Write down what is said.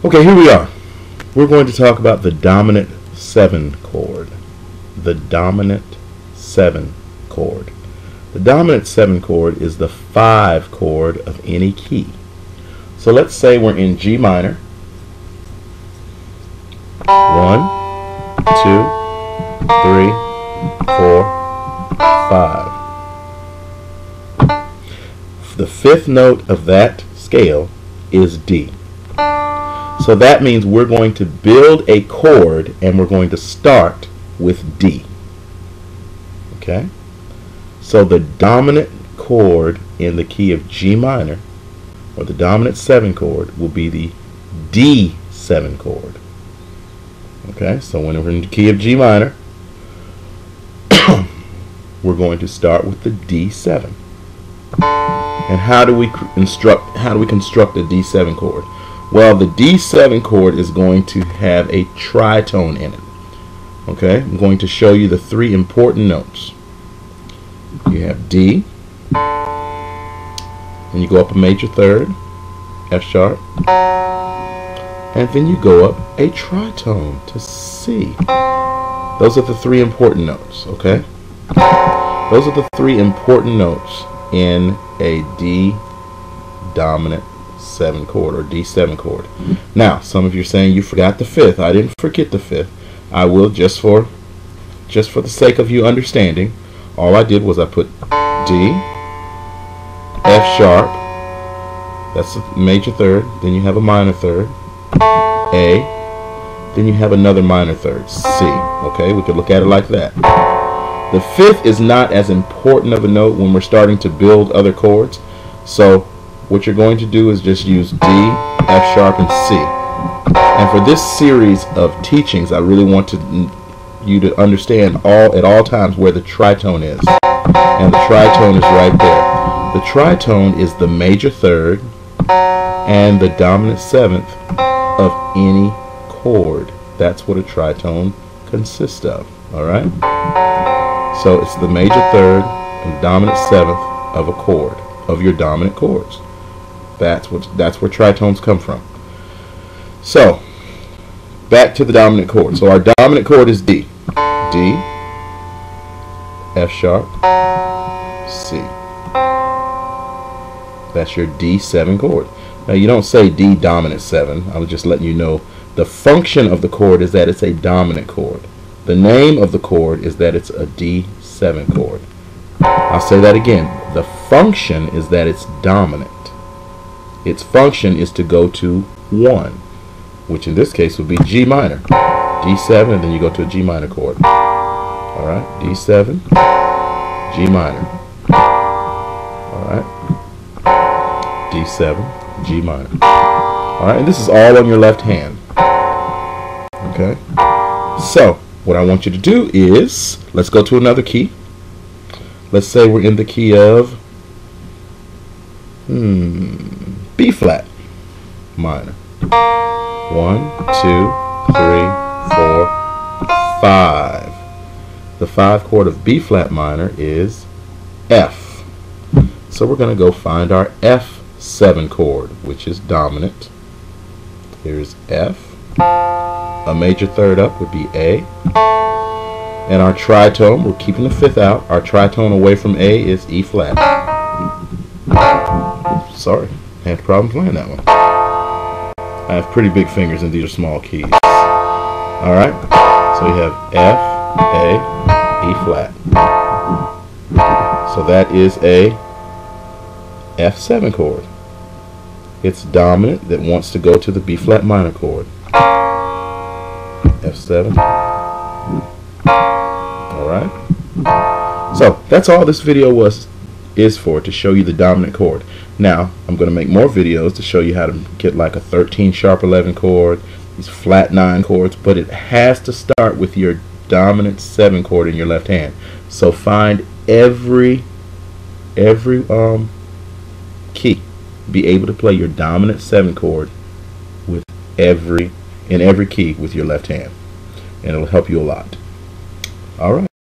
Okay, here we are. We're going to talk about the dominant 7 chord. The dominant 7 chord. The dominant 7 chord is the 5 chord of any key. So let's say we're in G minor. 1, 2, 3, 4, 5. The 5th note of that scale is D. So that means we're going to build a chord and we're going to start with D. Okay? So the dominant chord in the key of G minor, or the dominant 7 chord, will be the D7 chord. Okay? So when we're in the key of G minor, we're going to start with the D7. And how do we construct a D7 chord? Well, the D7 chord is going to have a tritone in it. Okay, I'm going to show you the 3 important notes. You have D, and you go up a major third, F sharp, and then you go up a tritone to C. Those are the 3 important notes. Okay, those are the 3 important notes in a D dominant 7 chord, or D7 chord. Now, some of you are saying you forgot the 5th. I didn't forget the 5th. I will, just for the sake of you understanding. All I did was I put D, F sharp, that's a major third, then you have a minor third, A, then you have another minor third, C. Okay, we could look at it like that. The 5th is not as important of a note when we're starting to build other chords. So what you're going to do is just use D, F sharp, and C. And for this series of teachings, I really want you to understand at all times where the tritone is. And the tritone is right there. The tritone is the major third and the dominant 7th of any chord. That's what a tritone consists of. Alright? So it's the major third and dominant 7th of a chord, of your dominant chords. That's where tritones come from. So, back to the dominant chord. So our dominant chord is D. D, F sharp, C. That's your D7 chord. Now you don't say D dominant 7. I was just letting you know the function of the chord is that it's a dominant chord. The name of the chord is that it's a D7 chord. I'll say that again. The function is that it's dominant. Its function is to go to 1, which in this case would be G minor. D7, and then you go to a G minor chord. Alright, D7, G minor. Alright, D7, G minor. Alright, and this is all on your left hand. Okay? So, what I want you to do is, let's go to another key. Let's say we're in the key of B flat minor. 1, 2, 3, 4, 5. The 5 chord of B flat minor is F. So we're going to go find our F7 chord, which is dominant. Here's F. A major third up would be A. And our tritone, we're keeping the 5th out. Our tritone away from A is E flat. Sorry, I had a problem playing that one. I have pretty big fingers and these are small keys. Alright, so we have F, A, E flat. So that is a F7 chord. It's dominant that wants to go to the B flat minor chord. F7. Alright. So that's all this video is for, to show you the dominant chord. Now I'm going to make more videos to show you how to get like a 13 sharp 11 chord, these flat 9 chords, but it has to start with your dominant 7 chord in your left hand. So find every key. Be able to play your dominant 7 chord with in every key with your left hand, and it'll help you a lot. All right.